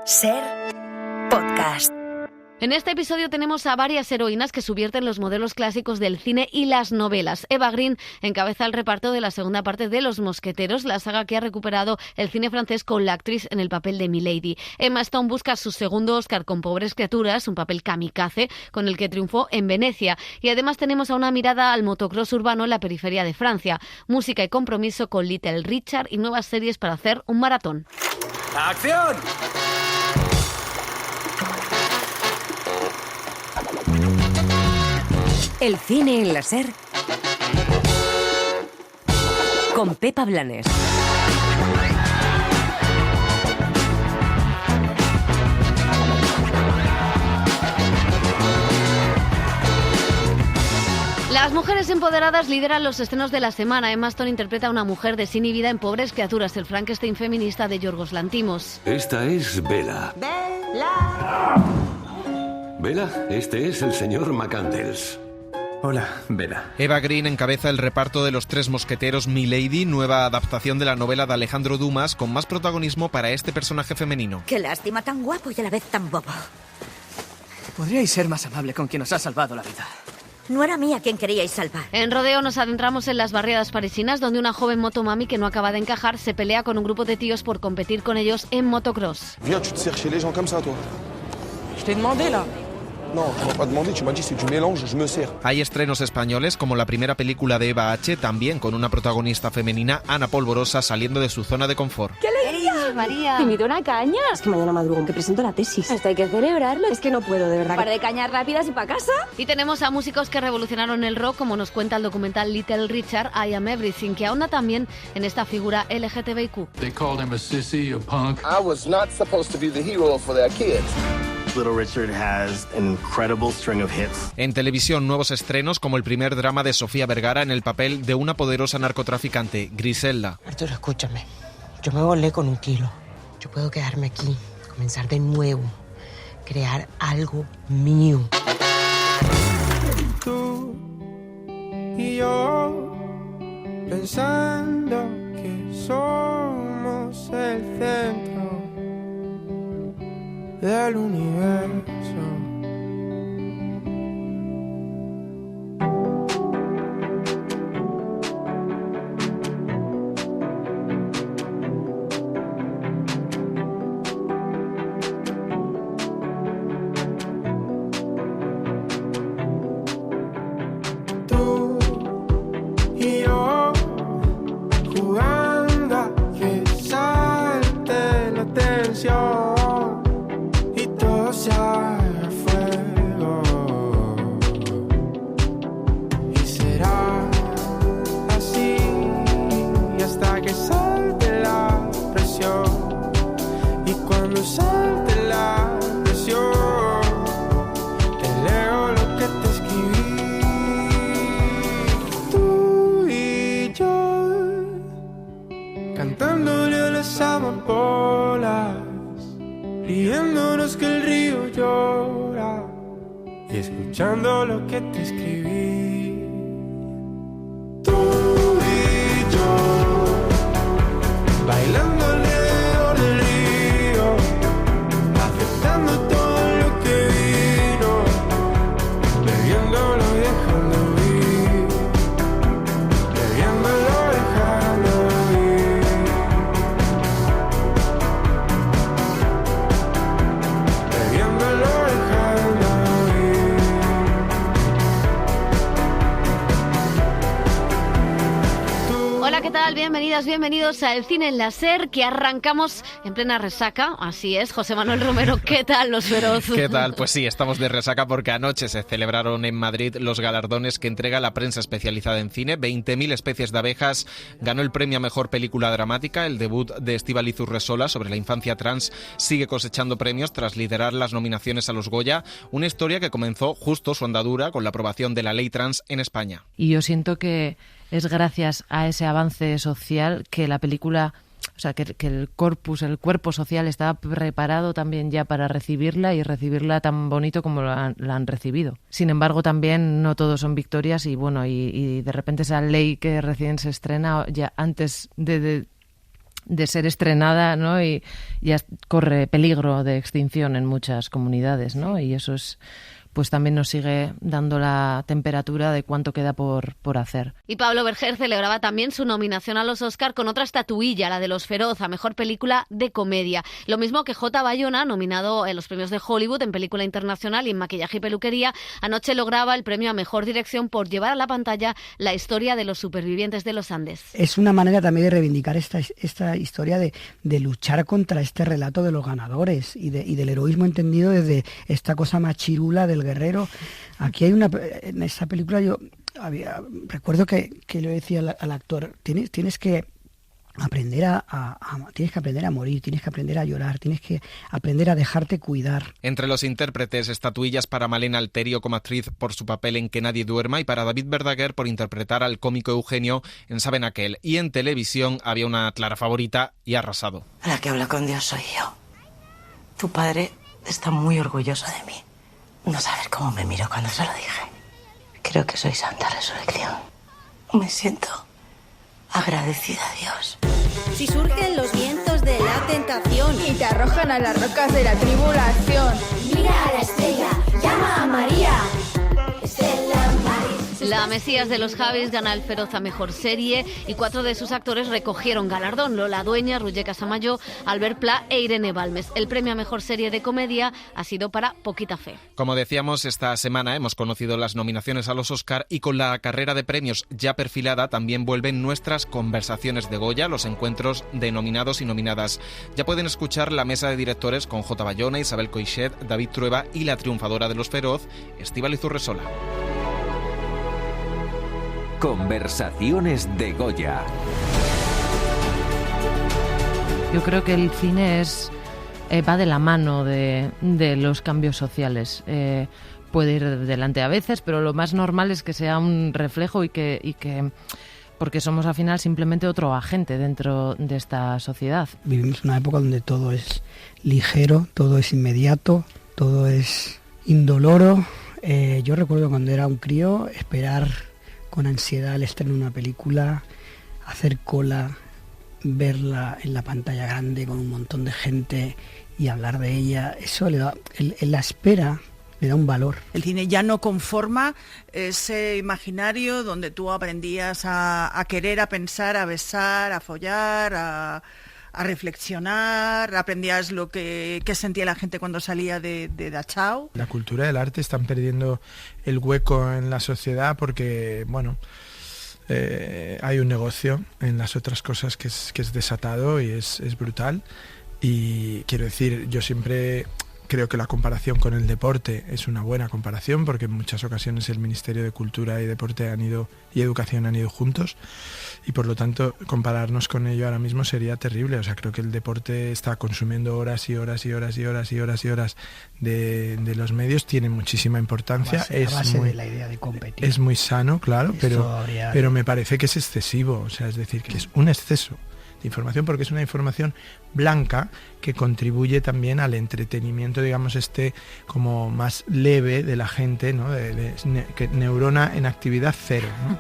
Ser Podcast. En este episodio tenemos a varias heroínas que subvierten los modelos clásicos del cine y las novelas. Eva Green encabeza el reparto de la segunda parte de Los Mosqueteros, la saga que ha recuperado el cine francés con la actriz en el papel de Milady. Emma Stone busca su segundo Oscar con Pobres criaturas, un papel kamikaze con el que triunfó en Venecia. Y además tenemos a una mirada al motocross urbano en la periferia de Francia. Música y compromiso con Little Richard y nuevas series para hacer un maratón. ¡Acción! El cine en la Ser con Pepa Blanes. Las mujeres empoderadas lideran los estrenos de la semana. Emma Stone interpreta a una mujer desinhibida en Pobres criaturas, el Frankenstein feminista de Yorgos Lanthimos. Esta es Bella. Bella, este es el señor McCandles. Hola, Bella. Eva Green encabeza el reparto de Los Tres Mosqueteros Milady, nueva adaptación de la novela de Alejandro Dumas, con más protagonismo para este personaje femenino. Qué lástima, tan guapo y a la vez tan bobo. Podríais ser más amable con quien os ha salvado la vida. No era mía quien queríais salvar. En Rodeo nos adentramos en las barriadas parisinas, donde una joven motomami que no acaba de encajar se pelea con un grupo de tíos por competir con ellos en motocross. Viens, tu te sers chez les gens comme ça, toi. Je t'ai demandé, là. Non, tu m'as pas demandé, tu m'as dit c'est du mélange, je me sers. Hay estrenos españoles, como la primera película de Eva H., también con una protagonista femenina, Ana Polvorosa, saliendo de su zona de confort. ¡Qué alegría! María. ¿Te invito a una caña? Es que mañana madrugo, que presento la tesis. Hasta hay que celebrarlo. Es que no puedo, de verdad. Un par de cañas rápidas y para casa. Y tenemos a músicos que revolucionaron el rock, como nos cuenta el documental Little Richard, I Am Everything, que ahonda también en esta figura LGTBIQ. They called him a sissy, a punk. I was not supposed to be the hero for their kids. Little Richard has an incredible string of hits. En televisión, nuevos estrenos, como el primer drama de Sofía Vergara en el papel de una poderosa narcotraficante, Griselda. Arturo, escúchame. Yo me volé con 1 kilo. Yo puedo quedarme aquí, comenzar de nuevo, crear algo mío. Tú y yo, pensando que somos el centro del universo. Tú y yo, jugando a que salte la tensión. Fuego. Y será así hasta que salte la presión. Y cuando salte la presión, te leo lo que te escribí. Tú y yo, cantándole a las amapolas, riéndonos que el río llora y escuchando lo que te escribí. Tú y yo, bailando alrededor del río, aceptando todo lo que vino, bebiéndolo y dejando ir, bebiéndolo y dejando ir. Hola, ¿qué tal? Bienvenidas, bienvenidos a El Cine en la Ser, que arrancamos en plena resaca. Así es, José Manuel Romero, ¿qué tal, los feroz? ¿Qué tal? Pues sí, estamos de resaca porque anoche se celebraron en Madrid los galardones que entrega la prensa especializada en cine. 20.000 especies de abejas ganó el premio a Mejor Película Dramática. El debut de Estíbaliz Urresola sobre la infancia trans sigue cosechando premios tras liderar las nominaciones a los Goya. Una historia que comenzó justo su andadura con la aprobación de la ley trans en España. Y yo siento que es gracias a ese avance social que la película, o sea, que el cuerpo social estaba preparado también ya para recibirla y recibirla tan bonito como la han recibido. Sin embargo, también no todos son victorias y bueno, y de repente esa ley que recién se estrena ya antes de ser estrenada, ¿no? Y ya corre peligro de extinción en muchas comunidades, ¿no? Y eso es, pues también nos sigue dando la temperatura de cuánto queda por hacer. Y Pablo Berger celebraba también su nominación a los Oscar con otra estatuilla, la de Los Feroz, a Mejor Película de Comedia. Lo mismo que J. Bayona, nominado en los premios de Hollywood en Película Internacional y en Maquillaje y Peluquería, anoche lograba el premio a Mejor Dirección por llevar a la pantalla la historia de los supervivientes de los Andes. Es una manera también de reivindicar esta historia de luchar contra este relato de los ganadores y del heroísmo entendido desde esta cosa machirula del guerrero. Aquí hay en esta película recuerdo que le decía al actor, tienes que aprender tienes que aprender a morir, tienes que aprender a llorar, tienes que aprender a dejarte cuidar. Entre los intérpretes, estatuillas para Malena Alterio como actriz por su papel en Que nadie duerma y para David Verdaguer por interpretar al cómico Eugenio en Saben aquel. Y en televisión había una clara favorita y ha arrasado. La que habla con Dios soy yo. Tu padre está muy orgulloso de mí. No sabes cómo me miró cuando se lo dije. Creo que soy Santa Resurrección. Me siento agradecida a Dios. Si surgen los vientos de la tentación y te arrojan a las rocas de la tribulación, mira a la estrella, llama a María. Estela Maris. La Mesías de los Javis gana el Feroz a Mejor Serie y 4 de sus actores recogieron galardón: Lola Dueñas, Roger Casamayo, Albert Pla e Irene Balmes. El premio a Mejor Serie de Comedia ha sido para Poquita Fe. Como decíamos, esta semana hemos conocido las nominaciones a los Oscar y con la carrera de premios ya perfilada también vuelven nuestras conversaciones de Goya, los encuentros de nominados y nominadas. Ya pueden escuchar la mesa de directores con J. Bayona, Isabel Coixet, David Trueba y la triunfadora de los Feroz, Estíbaliz Urresola. Conversaciones de Goya. Yo creo que el cine va de la mano de los cambios sociales. Puede ir delante a veces, pero lo más normal es que sea un reflejo y que porque somos al final simplemente otro agente dentro de esta sociedad. Vivimos una época donde todo es ligero, todo es inmediato, todo es indoloro. Yo recuerdo cuando era un crío esperar con ansiedad el estreno de una película, hacer cola, verla en la pantalla grande con un montón de gente y hablar de ella. Eso le da, la espera le da un valor. El cine ya no conforma ese imaginario donde tú aprendías a querer, a pensar, a besar, a follar, a reflexionar, aprendías lo que sentía la gente cuando salía de Dachau. La cultura del arte están perdiendo el hueco en la sociedad porque, bueno, hay un negocio en las otras cosas que es desatado y es brutal. Y quiero decir, yo siempre creo que la comparación con el deporte es una buena comparación porque en muchas ocasiones el Ministerio de Cultura y Deporte y Educación han ido juntos y por lo tanto compararnos con ello ahora mismo sería terrible. O sea, creo que el deporte está consumiendo horas y horas y horas y horas y horas y horas de los medios, tiene muchísima importancia. A base de la idea de competir. Es muy sano, claro, pero me parece que es excesivo. O sea, es decir, que es un exceso de información porque es una información blanca que contribuye también al entretenimiento, digamos, como más leve de la gente, ¿no? Que neurona en actividad cero, ¿no?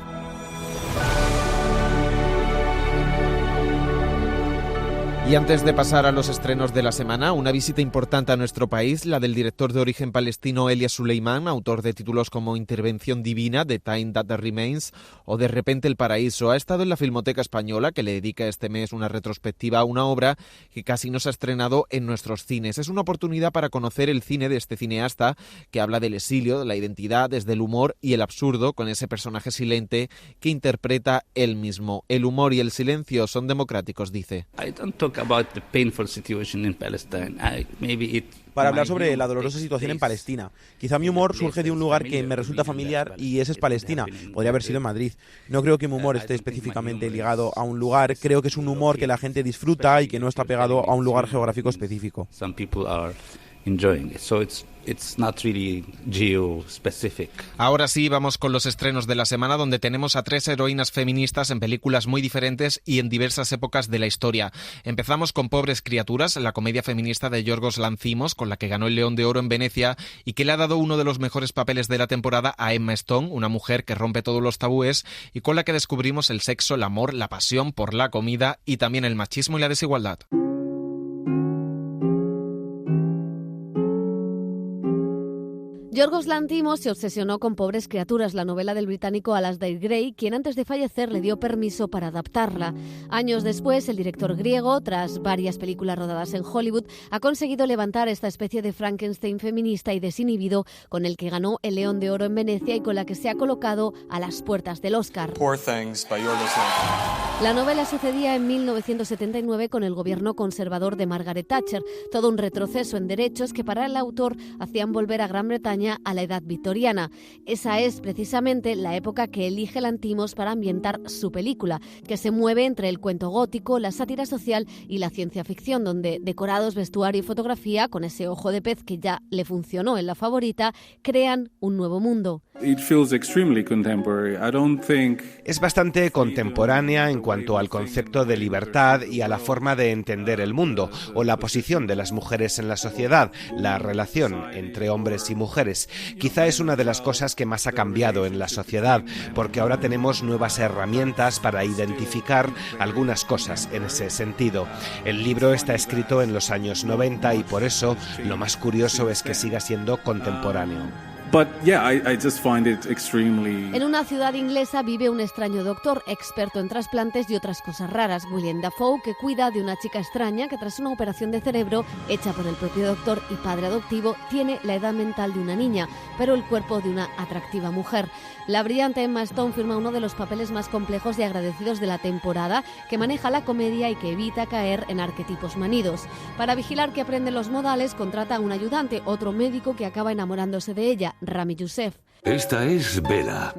Y antes de pasar a los estrenos de la semana, una visita importante a nuestro país, la del director de origen palestino Elia Suleiman, autor de títulos como Intervención Divina, The Time That Remains o De repente el paraíso. Ha estado en la Filmoteca Española, que le dedica este mes una retrospectiva a una obra que casi no se ha estrenado en nuestros cines. Es una oportunidad para conocer el cine de este cineasta que habla del exilio, de la identidad, desde el humor y el absurdo, con ese personaje silente que interpreta él mismo. El humor y el silencio son democráticos, dice. Para hablar sobre la dolorosa situación en Palestina. Quizá mi humor surge de un lugar que me resulta familiar y ese es Palestina. Podría haber sido en Madrid. No creo que mi humor esté específicamente ligado a un lugar. Creo que es un humor que la gente disfruta y que no está pegado a un lugar geográfico específico. enjoying it. So it's not really geo-specific. Ahora sí, vamos con los estrenos de la semana, donde tenemos a 3 heroínas feministas en películas muy diferentes y en diversas épocas de la historia. Empezamos con Pobres criaturas, la comedia feminista de Yorgos Lanthimos, con la que ganó el León de Oro en Venecia y que le ha dado uno de los mejores papeles de la temporada a Emma Stone, una mujer que rompe todos los tabúes y con la que descubrimos el sexo, el amor, la pasión por la comida y también el machismo y la desigualdad. Yorgos Lanthimos se obsesionó con Pobres criaturas, la novela del británico Alasdair Gray, quien antes de fallecer le dio permiso para adaptarla. Años después, el director griego, tras varias películas rodadas en Hollywood, ha conseguido levantar esta especie de Frankenstein feminista y desinhibido con el que ganó el León de Oro en Venecia y con la que se ha colocado a las puertas del Oscar. Poor Things, by Yorgos Lanthimos. La novela sucedía en 1979 con el gobierno conservador de Margaret Thatcher, todo un retroceso en derechos que para el autor hacían volver a Gran Bretaña a la edad victoriana. Esa es precisamente la época que elige Lanthimos para ambientar su película, que se mueve entre el cuento gótico, la sátira social y la ciencia ficción, donde decorados, vestuario y fotografía, con ese ojo de pez que ya le funcionó en La Favorita, crean un nuevo mundo. Es bastante contemporánea en cuanto al concepto de libertad y a la forma de entender el mundo, o la posición de las mujeres en la sociedad, la relación entre hombres y mujeres. Quizá es una de las cosas que más ha cambiado en la sociedad, porque ahora tenemos nuevas herramientas para identificar algunas cosas en ese sentido. El libro está escrito en los años 90 y por eso lo más curioso es que siga siendo contemporáneo. En una ciudad inglesa vive un extraño doctor, experto en trasplantes y otras cosas raras, William Dafoe, que cuida de una chica extraña que tras una operación de cerebro hecha por el propio doctor y padre adoptivo tiene la edad mental de una niña, pero el cuerpo de una atractiva mujer. La brillante Emma Stone firma uno de los papeles más complejos y agradecidos de la temporada, que maneja la comedia y que evita caer en arquetipos manidos. Para vigilar que aprende los modales, contrata a un ayudante, otro médico que acaba enamorándose de ella, Rami Youssef. Esta es Bella.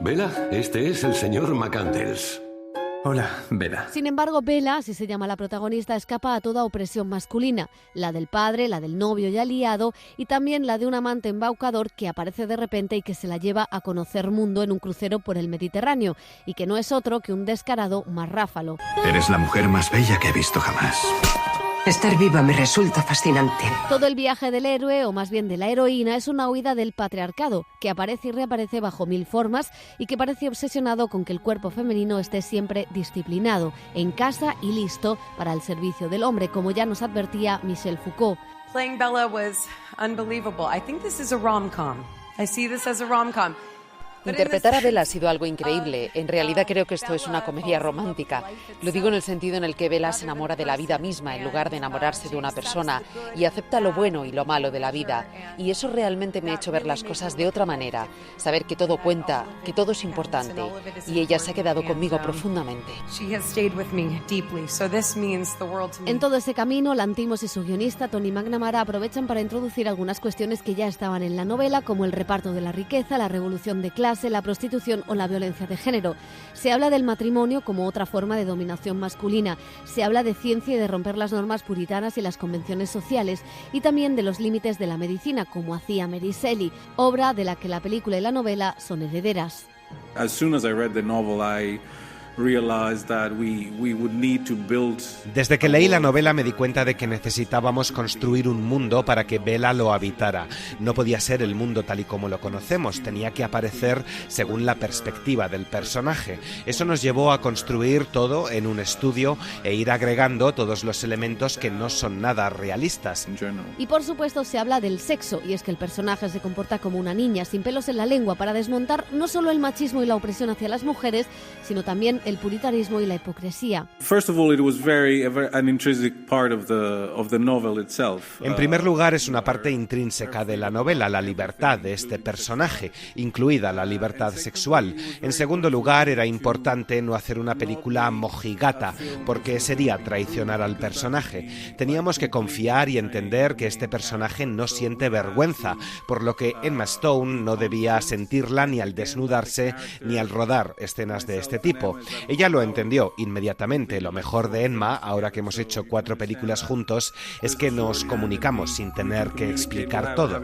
Bella, este es el señor McCandles. Hola, Bella. Sin embargo, Bella, así se llama la protagonista, escapa a toda opresión masculina, la del padre, la del novio y aliado, y también la de un amante embaucador que aparece de repente y que se la lleva a conocer mundo en un crucero por el Mediterráneo, y que no es otro que un descarado marráfalo. Eres la mujer más bella que he visto jamás. Estar viva me resulta fascinante. Todo el viaje del héroe, o más bien de la heroína, es una huida del patriarcado, que aparece y reaparece bajo mil formas y que parece obsesionado con que el cuerpo femenino esté siempre disciplinado, en casa y listo para el servicio del hombre, como ya nos advertía Michel Foucault. Playing Bella was unbelievable. I think this is a rom-com. I see this as a rom-com. Interpretar a Bella ha sido algo increíble. En realidad creo que esto es una comedia romántica. Lo digo en el sentido en el que Bella se enamora de la vida misma en lugar de enamorarse de una persona y acepta lo bueno y lo malo de la vida. Y eso realmente me ha hecho ver las cosas de otra manera. Saber que todo cuenta, que todo es importante. Y ella se ha quedado conmigo profundamente. En todo ese camino, Lanthimos y su guionista Tony McNamara aprovechan para introducir algunas cuestiones que ya estaban en la novela, como el reparto de la riqueza, la revolución de clase, la prostitución o la violencia de género. Se habla del matrimonio como otra forma de dominación masculina. Se habla de ciencia y de romper las normas puritanas y las convenciones sociales, y también de los límites de la medicina, como hacía Mary Shelley, obra de la que la película y la novela son herederas. As soon as I read the novel, I realized that we would need to build. Desde que leí la novela me di cuenta de que necesitábamos construir un mundo para que Bella lo habitara. No podía ser el mundo tal y como lo conocemos, tenía que aparecer según la perspectiva del personaje. Eso nos llevó a construir todo en un estudio e ir agregando todos los elementos que no son nada realistas. Y por supuesto se habla del sexo, y es que el personaje se comporta como una niña sin pelos en la lengua para desmontar no solo el machismo y la opresión hacia las mujeres, sino también el puritanismo y la hipocresía. En primer lugar, es una parte intrínseca de la novela, la libertad de este personaje, incluida la libertad sexual. En segundo lugar, era importante no hacer una película mojigata, porque sería traicionar al personaje. Teníamos que confiar y entender que este personaje no siente vergüenza, por lo que Emma Stone no debía sentirla ni al desnudarse ni al rodar escenas de este tipo. Ella lo entendió inmediatamente. Lo mejor de Emma, ahora que hemos hecho 4 películas juntos, es que nos comunicamos sin tener que explicar todo.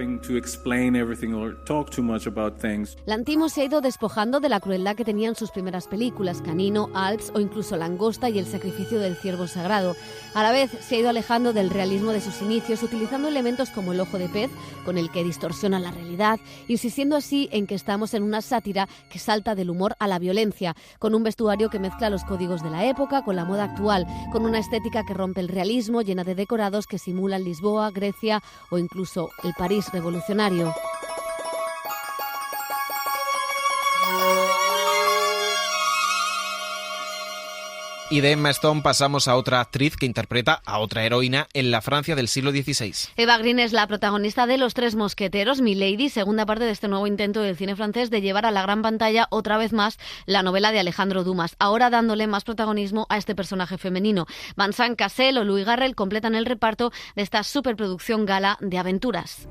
Lanthimos se ha ido despojando de la crueldad que tenían sus primeras películas, Canino, Alps o incluso Langosta y El sacrificio del ciervo sagrado. A la vez se ha ido alejando del realismo de sus inicios, utilizando elementos como el ojo de pez, con el que distorsiona la realidad, insistiendo así en que estamos en una sátira que salta del humor a la violencia, con un vestuario que mezcla los códigos de la época con la moda actual, con una estética que rompe el realismo, llena de decorados que simulan Lisboa, Grecia o incluso el París revolucionario. Y de Emma Stone pasamos a otra actriz que interpreta a otra heroína en la Francia del siglo XVI. Eva Green es la protagonista de Los Tres Mosqueteros, Milady, segunda parte de este nuevo intento del cine francés de llevar a la gran pantalla otra vez más la novela de Alejandro Dumas, ahora dándole más protagonismo a este personaje femenino. Vincent Cassel o Louis Garrel completan el reparto de esta superproducción gala de aventuras.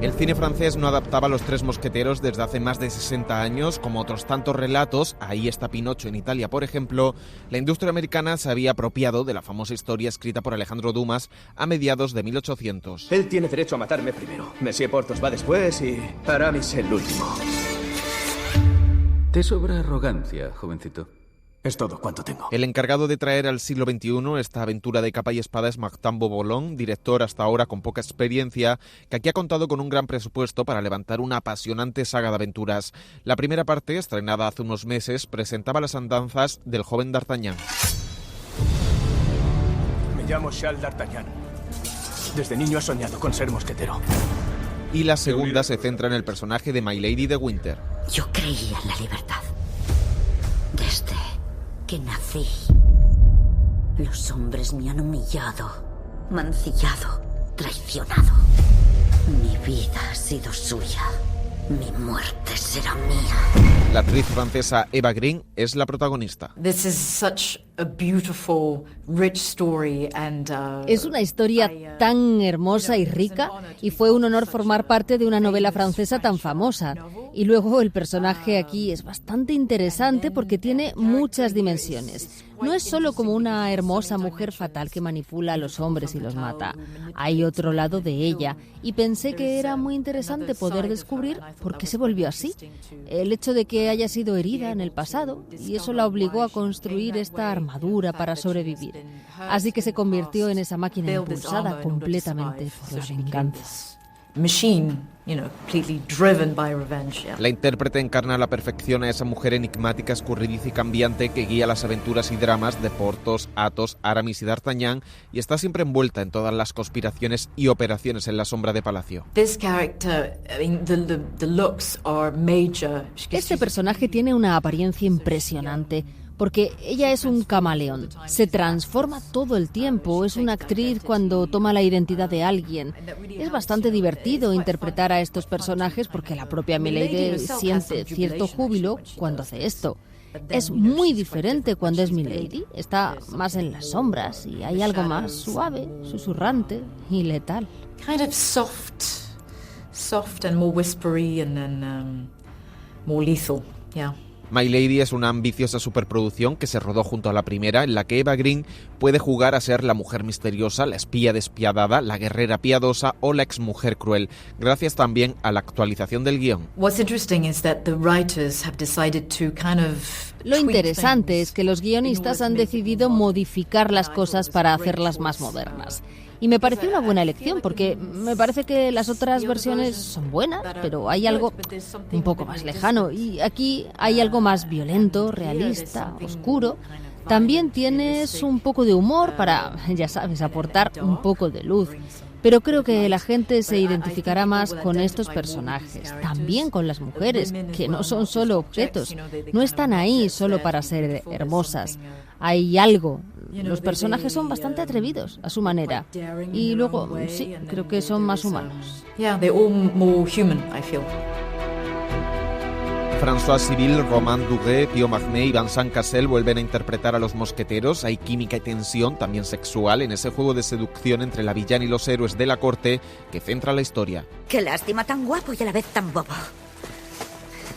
El cine francés no adaptaba Los Tres Mosqueteros desde hace más de 60 años, como otros tantos relatos. Ahí está Pinocho en Italia, por ejemplo. La industria americana se había apropiado de la famosa historia escrita por Alejandro Dumas a mediados de 1800. Él tiene derecho a matarme primero. Monsieur Porthos va después y Aramis el último. Te sobra arrogancia, jovencito. Es todo cuanto tengo. El encargado de traer al siglo XXI esta aventura de capa y espada es Martin Bourboulon, director hasta ahora con poca experiencia, que aquí ha contado con un gran presupuesto para levantar una apasionante saga de aventuras. La primera parte, estrenada hace unos meses, presentaba las andanzas del joven D'Artagnan. Me llamo Charles D'Artagnan. Desde niño he soñado con ser mosquetero. Y la segunda se centra en el personaje de Milady de Winter. Yo creía en la libertad. Desde que nací, los hombres me han humillado, mancillado, traicionado. Mi vida ha sido suya. Mi muerte será mía. La actriz francesa Eva Green es la protagonista. Es una historia tan hermosa y rica, y fue un honor formar parte de una novela francesa tan famosa. Y luego el personaje aquí es bastante interesante porque tiene muchas dimensiones. No es solo como una hermosa mujer fatal que manipula a los hombres y los mata. Hay otro lado de ella, y pensé que era muy interesante poder descubrir por qué se volvió así. El hecho de que haya sido herida en el pasado, y eso la obligó a construir esta armadura para sobrevivir. Así que se convirtió en esa máquina impulsada completamente por la venganza. La intérprete encarna a la perfección a esa mujer enigmática, escurridiza y cambiante que guía las aventuras y dramas de Porthos, Athos, Aramis y D'Artagnan, y está siempre envuelta en todas las conspiraciones y operaciones en la sombra de palacio. Este personaje tiene una apariencia impresionante, porque ella es un camaleón, se transforma todo el tiempo, es una actriz cuando toma la identidad de alguien. Es bastante divertido interpretar a estos personajes porque la propia Milady siente cierto júbilo cuando hace esto. Es muy diferente cuando es Milady, está más en las sombras y hay algo más suave, susurrante y letal. Soft and more whispery and more lethal, yeah. Milady es una ambiciosa superproducción que se rodó junto a la primera, en la que Eva Green puede jugar a ser la mujer misteriosa, la espía despiadada, la guerrera piadosa o la exmujer cruel, gracias también a la actualización del guión. Lo interesante es que los guionistas han decidido modificar las cosas para hacerlas más modernas. Y me pareció una buena elección, porque me parece que las otras versiones son buenas, pero hay algo un poco más lejano. Y aquí hay algo más violento, realista, oscuro. También tienes un poco de humor para, ya sabes, aportar un poco de luz. Pero creo que la gente se identificará más con estos personajes, también con las mujeres, que no son solo objetos, no están ahí solo para ser hermosas. Hay algo. Los personajes son bastante atrevidos a su manera. Y luego, sí, creo que son más humanos. François Civil, Romain Duguay, Pio Magné y Vincent Cassel vuelven a interpretar a los mosqueteros. Hay química y tensión, también sexual, en ese juego de seducción entre la villana y los héroes de la corte que centra la historia. Qué lástima, tan guapo y a la vez tan bobo.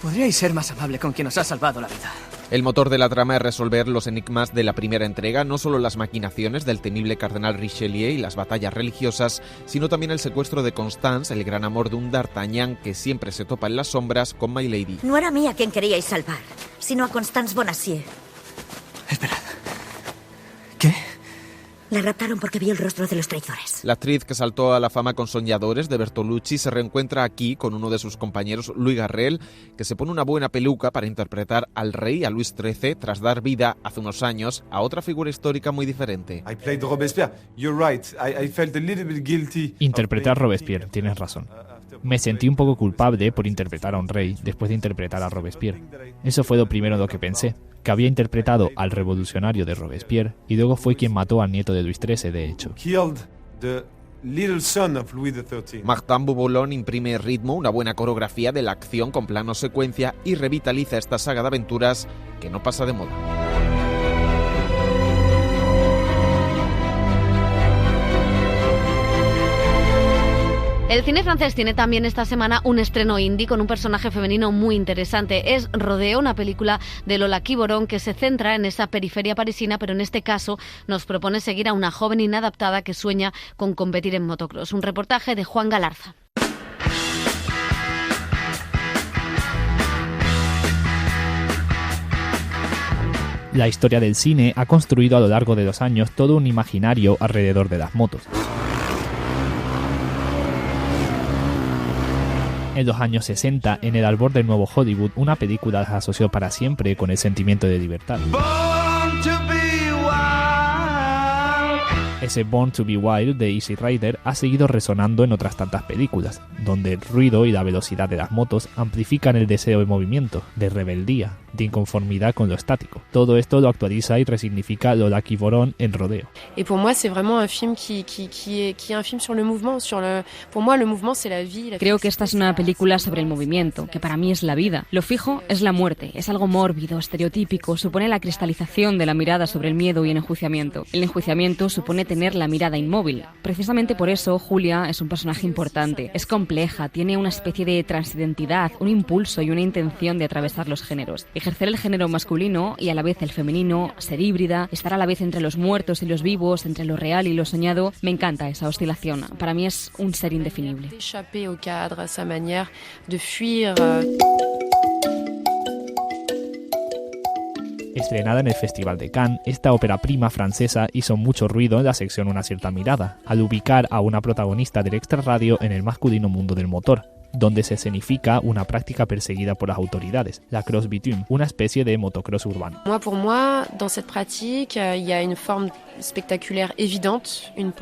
Podríais ser más amable con quien os ha salvado la vida. El motor de la trama es resolver los enigmas de la primera entrega, no solo las maquinaciones del temible cardenal Richelieu y las batallas religiosas, sino también el secuestro de Constance, el gran amor de un D'Artagnan que siempre se topa en las sombras con Milady. No era a mí a quien queríais salvar, sino a Constance Bonacieux. Esperad. ¿Qué? La raptaron porque vio el rostro de los traidores. La actriz que saltó a la fama con Soñadores de Bertolucci se reencuentra aquí con uno de sus compañeros, Louis Garrel, que se pone una buena peluca para interpretar al rey, a Luis XIII, tras dar vida hace unos años a otra figura histórica muy diferente. Interpreté a Robespierre, tienes razón. Me sentí un poco culpable por interpretar a un rey después de interpretar a Robespierre. Eso fue lo primero en lo que pensé, que había interpretado al revolucionario de Robespierre y luego fue quien mató al nieto de Luis XIII, de hecho. Martin Bouboulon imprime ritmo, una buena coreografía de la acción con plano secuencia y revitaliza esta saga de aventuras que no pasa de moda. El cine francés tiene también esta semana un estreno indie con un personaje femenino muy interesante. Es Rodeo, una película de Lola Quiborón que se centra en esa periferia parisina, pero en este caso nos propone seguir a una joven inadaptada que sueña con competir en motocross. Un reportaje de Juan Galarza. La historia del cine ha construido a lo largo de los años todo un imaginario alrededor de las motos. En los años 60, en el albor del nuevo Hollywood, una película se asoció para siempre con el sentimiento de libertad. Ese Born to be Wild de Easy Rider ha seguido resonando en otras tantas películas, donde el ruido y la velocidad de las motos amplifican el deseo de movimiento, de rebeldía, de inconformidad con lo estático. Todo esto lo actualiza y resignifica Lola Quiborón en Rodeo. Et pour moi, c'est vraiment un film qui est un film sur le mouvement, pour moi le mouvement c'est la vie. Creo que esta es una película sobre el movimiento, que para mí es la vida. Lo fijo es la muerte, es algo mórbido, estereotípico, supone la cristalización de la mirada sobre el miedo y el enjuiciamiento. El enjuiciamiento supone tener la mirada inmóvil. Precisamente por eso Julia es un personaje importante. Es compleja, tiene una especie de transidentidad, un impulso y una intención de atravesar los géneros. Ejercer el género masculino y a la vez el femenino, ser híbrida, estar a la vez entre los muertos y los vivos, entre lo real y lo soñado, me encanta esa oscilación. Para mí es un ser indefinible. Échapper au cadre, a sa manière de fuir. Estrenada en el Festival de Cannes, esta ópera prima francesa hizo mucho ruido en la sección Una cierta mirada, al ubicar a una protagonista del extrarradio en el masculino mundo del motor, donde se escenifica una práctica perseguida por las autoridades, la cross bitume, una especie de motocross urbano. Pour moi, dans cette pratique, il y a une forme spectaculaire évidente,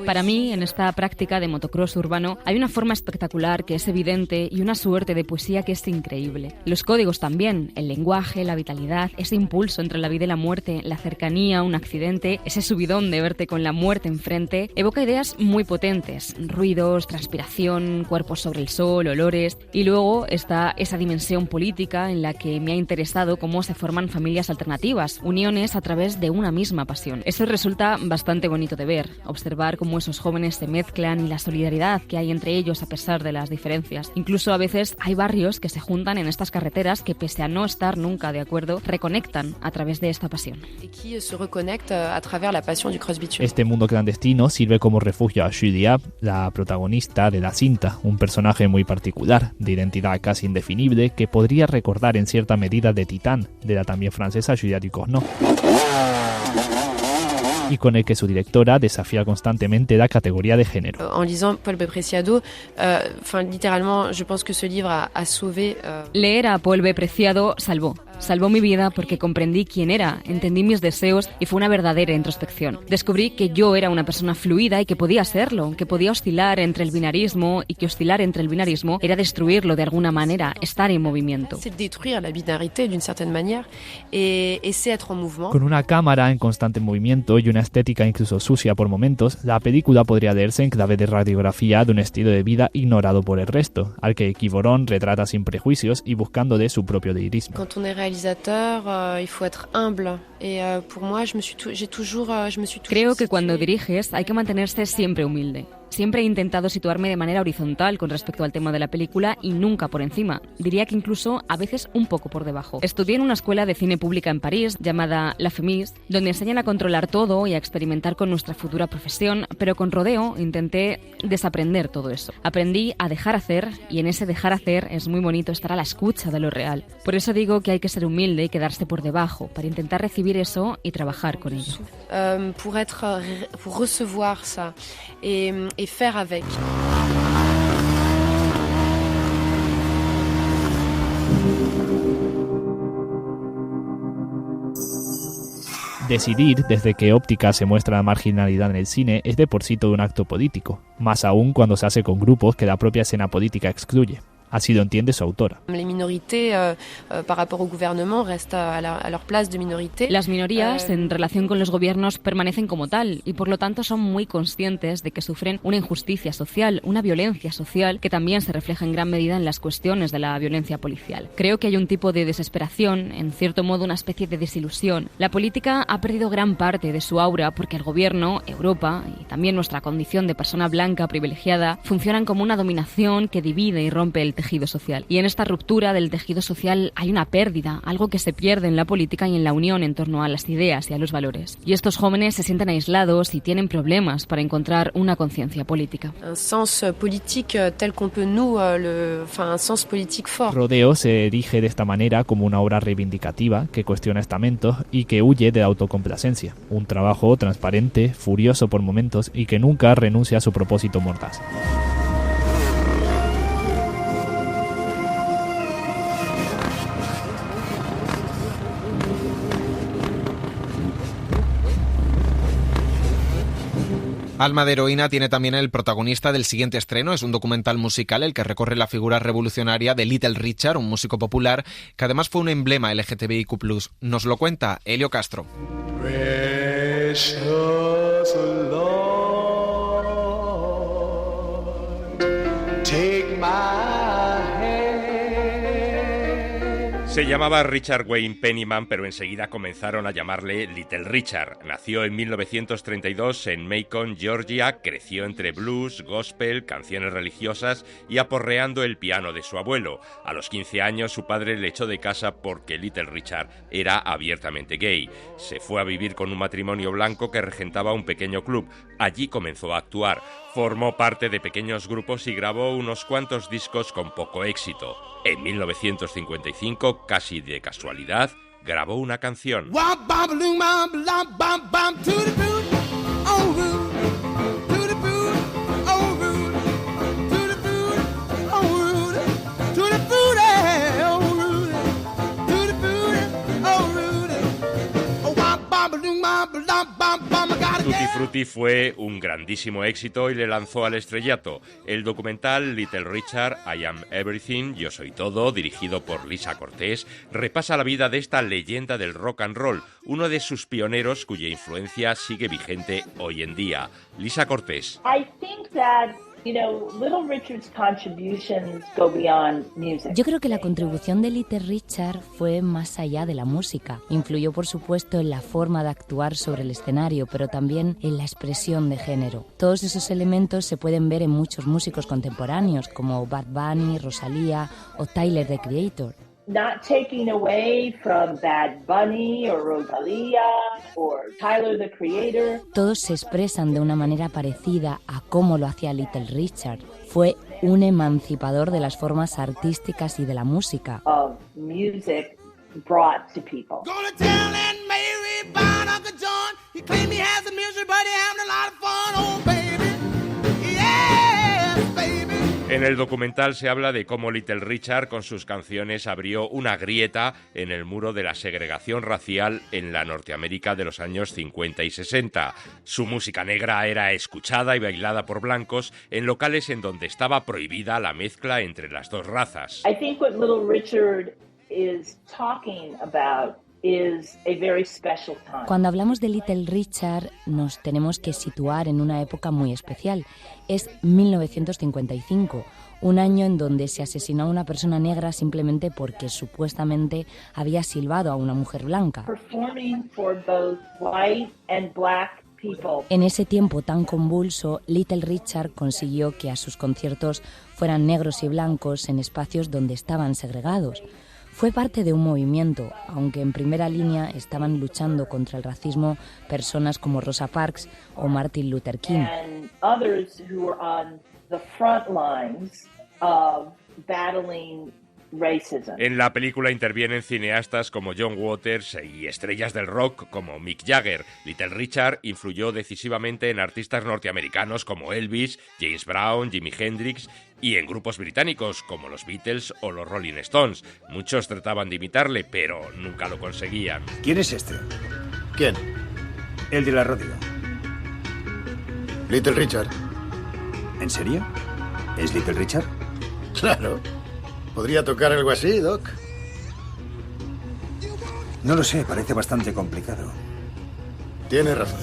Para mí, en esta práctica de motocross urbano, hay una forma espectacular que es evidente y una suerte de poesía que es increíble. Los códigos también, el lenguaje, la vitalidad, ese impulso entre la vida y la muerte, la cercanía, un accidente, ese subidón de verte con la muerte enfrente, evoca ideas muy potentes, ruidos, transpiración, cuerpos sobre el sol, olores. Y luego está esa dimensión política en la que me ha interesado cómo se forman familias alternativas, uniones a través de una misma pasión. Eso resulta bastante bonito de ver, observar cómo esos jóvenes se mezclan y la solidaridad que hay entre ellos a pesar de las diferencias. Incluso a veces hay barrios que se juntan en estas carreteras que, pese a no estar nunca de acuerdo, reconectan a través de esta pasión. Este mundo clandestino sirve como refugio a Julia, la protagonista de la cinta, un personaje muy particular, de identidad casi indefinible, que podría recordar en cierta medida de Titán, de la también francesa Julia Ducournau, y con el que su directora desafía constantemente la categoría de género. En lisant Paul B. Preciado, littéralement, je pense que ce livre a sauvé. Leer a Paul B. Preciado salvó mi vida porque comprendí quién era, entendí mis deseos y fue una verdadera introspección. Descubrí que yo era una persona fluida y que podía serlo, que podía oscilar entre el binarismo y que oscilar entre el binarismo era destruirlo de alguna manera, estar en movimiento. C'est détruire la binarité d'une certaine manière et c'est être en mouvement. Con una cámara en constante movimiento y una estética incluso sucia por momentos, la película podría leerse en clave de radiografía de un estilo de vida ignorado por el resto, al que Quivorón retrata sin prejuicios y buscando de su propio lirismo. Quand on est réalisateur, il faut être humble. Et pour moi, je me suis toujours Creo que cuando diriges hay que mantenerse siempre humilde. Siempre he intentado situarme de manera horizontal con respecto al tema de la película y nunca por encima. Diría que incluso a veces un poco por debajo. Estudié en una escuela de cine pública en París llamada La Femis, donde enseñan a controlar todo y a experimentar con nuestra futura profesión, pero con Rodeo intenté desaprender todo eso. Aprendí a dejar hacer y en ese dejar hacer es muy bonito estar a la escucha de lo real. Por eso digo que hay que ser humilde y quedarse por debajo para intentar recibir eso y trabajar con ello. Pour recevoir ça et faire avec. Decidir desde qué óptica se muestra la marginalidad en el cine es de por sí todo un acto político, más aún cuando se hace con grupos que la propia escena política excluye. Así lo entiende su autora. Les minorités, par rapport au gouvernement, restent à leur place de minorité. Las minorías, en relación con los gobiernos, permanecen como tal y por lo tanto son muy conscientes de que sufren una injusticia social, una violencia social que también se refleja en gran medida en las cuestiones de la violencia policial. Creo que hay un tipo de desesperación, en cierto modo una especie de desilusión. La política ha perdido gran parte de su aura porque el gobierno, Europa y también nuestra condición de persona blanca privilegiada funcionan como una dominación que divide y rompe el tejido social. Y en esta ruptura del tejido social hay una pérdida, algo que se pierde en la política y en la unión en torno a las ideas y a los valores. Y estos jóvenes se sienten aislados y tienen problemas para encontrar una conciencia política. Un sens politique tel qu'on peut nous, un sens politique fort. Rodeo se erige de esta manera como una obra reivindicativa que cuestiona estamentos y que huye de la autocomplacencia. Un trabajo transparente, furioso por momentos y que nunca renuncia a su propósito mordaz. Alma de heroína tiene también el protagonista del siguiente estreno. Es un documental musical el que recorre la figura revolucionaria de Little Richard, un músico popular que además fue un emblema LGTBIQ+. Nos lo cuenta Helio Castro. Precious Lord, take my Se llamaba Richard Wayne Penniman, pero enseguida comenzaron a llamarle Little Richard. Nació en 1932 en Macon, Georgia, creció entre blues, gospel, canciones religiosas y aporreando el piano de su abuelo. A los 15 años su padre le echó de casa porque Little Richard era abiertamente gay. Se fue a vivir con un matrimonio blanco que regentaba un pequeño club. Allí comenzó a actuar. Formó parte de pequeños grupos y grabó unos cuantos discos con poco éxito. En 1955, casi de casualidad, grabó una canción. Tutti Frutti fue un grandísimo éxito y le lanzó al estrellato. El documental Little Richard, I Am Everything, Yo Soy Todo, dirigido por Lisa Cortés, repasa la vida de esta leyenda del rock and roll, uno de sus pioneros cuya influencia sigue vigente hoy en día. Lisa Cortés. Yo creo que la contribución de Little Richard fue más allá de la música. Influyó, por supuesto, en la forma de actuar sobre el escenario, pero también en la expresión de género. Todos esos elementos se pueden ver en muchos músicos contemporáneos, como Bad Bunny, Rosalía o Tyler, the Creator. Not taking away from Bad Bunny or Rosalía or Tyler, the Creator. Todos se expresan de una manera parecida a cómo lo hacía Little Richard. Fue un emancipador de las formas artísticas y de la música. Of music brought to people. En el documental se habla de cómo Little Richard con sus canciones abrió una grieta en el muro de la segregación racial en la Norteamérica de los años 50 y 60. Su música negra era escuchada y bailada por blancos en locales en donde estaba prohibida la mezcla entre las dos razas. I think what Little Richard is talking about is a very special time. Cuando hablamos de Little Richard, nos tenemos que situar en una época muy especial. Es 1955, un año en donde se asesinó a una persona negra simplemente porque supuestamente había silbado a una mujer blanca. Performing for both white and black people. En ese tiempo tan convulso, Little Richard consiguió que a sus conciertos fueran negros y blancos en espacios donde estaban segregados. Fue parte de un movimiento, aunque en primera línea estaban luchando contra el racismo personas como Rosa Parks o Martin Luther King. And others who were on the front lines of battling racism. En la película intervienen cineastas como John Waters y estrellas del rock como Mick Jagger. Little Richard influyó decisivamente en artistas norteamericanos como Elvis, James Brown, Jimi Hendrix y en grupos británicos como los Beatles o los Rolling Stones. Muchos trataban de imitarle, pero nunca lo conseguían. ¿Quién es este? ¿Quién? El de la radio. Little Richard. ¿En serio? ¿Es Little Richard? Claro. ¿Podría tocar algo así, Doc? No lo sé, parece bastante complicado. Tiene razón.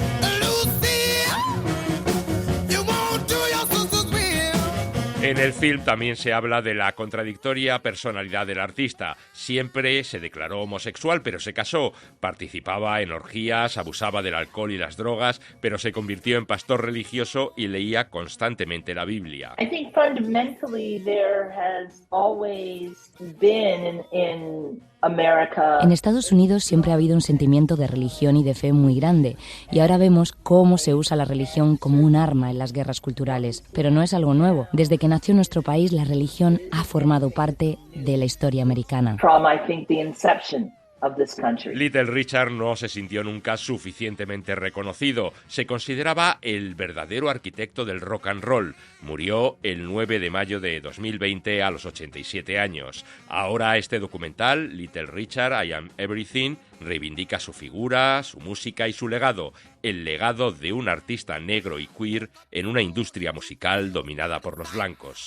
En el film también se habla de la contradictoria personalidad del artista. Siempre se declaró homosexual, pero se casó. Participaba en orgías, abusaba del alcohol y las drogas, pero se convirtió en pastor religioso y leía constantemente la Biblia. I think fundamentally there has always been in America. En Estados Unidos siempre ha habido un sentimiento de religión y de fe muy grande, y ahora vemos cómo se usa la religión como un arma en las guerras culturales. Pero no es algo nuevo. Desde que nació nuestro país, la religión ha formado parte de la historia americana. From, I think, the inception of this country. Little Richard no se sintió nunca suficientemente reconocido. Se consideraba el verdadero arquitecto del rock and roll. Murió el 9 de mayo de 2020 a los 87 años. Ahora este documental, Little Richard, I Am Everything, reivindica su figura, su música y su legado. El legado de un artista negro y queer en una industria musical dominada por los blancos.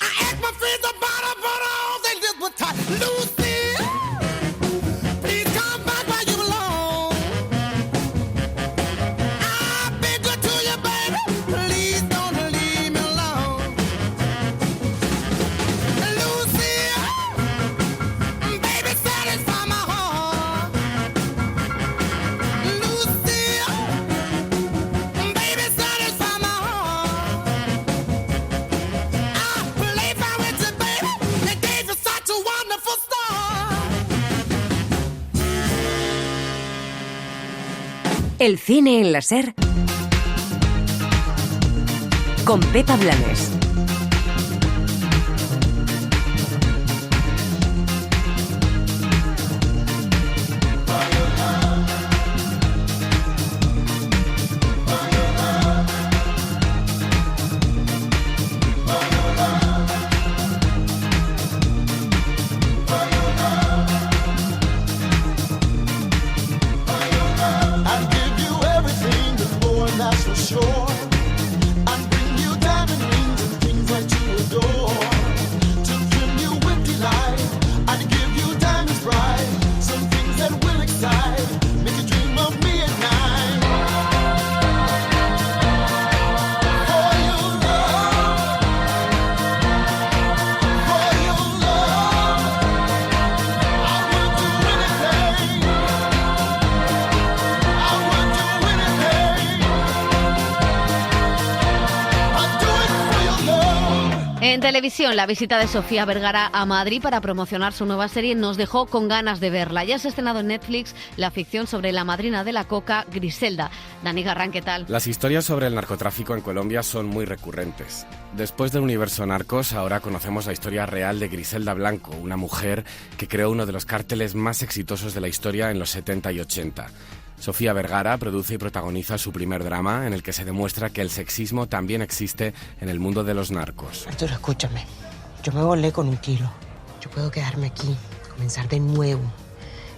El cine en la SER con Pepa Blanes. En televisión, la visita de Sofía Vergara a Madrid para promocionar su nueva serie nos dejó con ganas de verla. Ya se ha estrenado en Netflix la ficción sobre la madrina de la coca, Griselda. Dani Garrán, ¿qué tal? Las historias sobre el narcotráfico en Colombia son muy recurrentes. Después del universo Narcos, ahora conocemos la historia real de Griselda Blanco, una mujer que creó uno de los cárteles más exitosos de la historia en los 70 y 80. Sofía Vergara produce y protagoniza su primer drama en el que se demuestra que el sexismo también existe en el mundo de los narcos. Arturo, escúchame. Yo me volé con 1 kilo. Yo puedo quedarme aquí, comenzar de nuevo.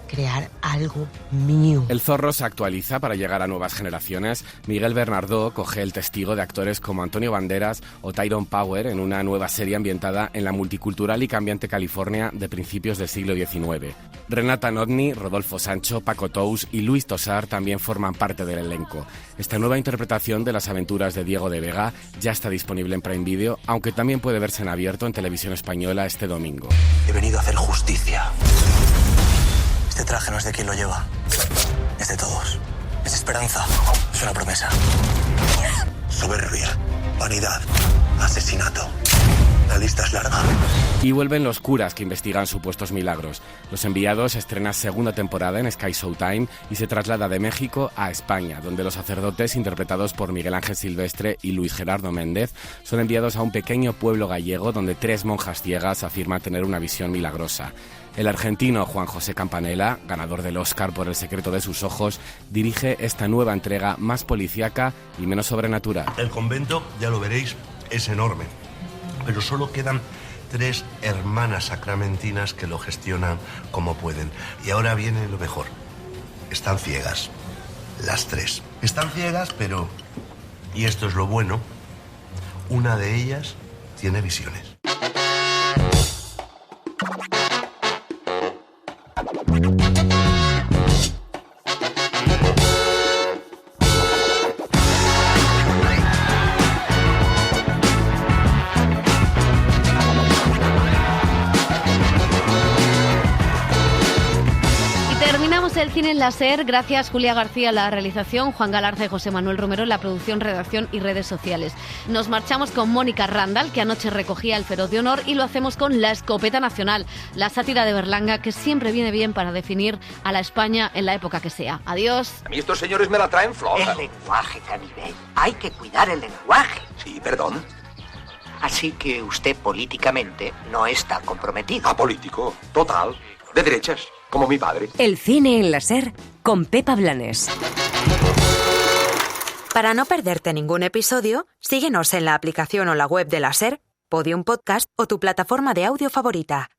crear algo mío. El Zorro se actualiza para llegar a nuevas generaciones. Miguel Bernardó coge el testigo de actores como Antonio Banderas o Tyrone Power en una nueva serie ambientada en la multicultural y cambiante California de principios del siglo XIX. Renata Notni, Rodolfo Sancho, Paco Tous y Luis Tosar también forman parte del elenco. Esta nueva interpretación de las aventuras de Diego de Vega ya está disponible en Prime Video, aunque también puede verse en abierto en Televisión Española este domingo. He venido a hacer justicia. Este traje no es de quien lo lleva, es de todos. Es esperanza, es una promesa. Soberbia, vanidad, asesinato. La lista es larga. Y vuelven los curas que investigan supuestos milagros. Los Enviados estrena segunda temporada en Sky Showtime y se traslada de México a España, donde los sacerdotes, interpretados por Miguel Ángel Silvestre y Luis Gerardo Méndez, son enviados a un pequeño pueblo gallego donde 3 monjas ciegas afirman tener una visión milagrosa. El argentino Juan José Campanella, ganador del Oscar por El secreto de sus ojos, dirige esta nueva entrega más policíaca y menos sobrenatural. El convento, ya lo veréis, es enorme, pero solo quedan 3 hermanas sacramentinas que lo gestionan como pueden. Y ahora viene lo mejor. Están ciegas, las 3. Están ciegas, pero, y esto es lo bueno, una de ellas tiene visiones. El cine en la SER, gracias Julia García la realización, Juan Galarza y José Manuel Romero la producción, redacción y redes sociales. Nos marchamos con Mónica Randall, que anoche recogía el Feroz de Honor, y lo hacemos con La Escopeta Nacional, la sátira de Berlanga que siempre viene bien para definir a la España en la época que sea. Adiós. A mí estos señores me la traen floja. El lenguaje, Canibel. Hay que cuidar el lenguaje. Sí, perdón. Así que usted políticamente no está comprometido. Apolítico, total, de derechas. Como mi padre. El cine en la SER con Pepa Blanes. Para no perderte ningún episodio, síguenos en la aplicación o la web de la SER, Podium Podcast o tu plataforma de audio favorita.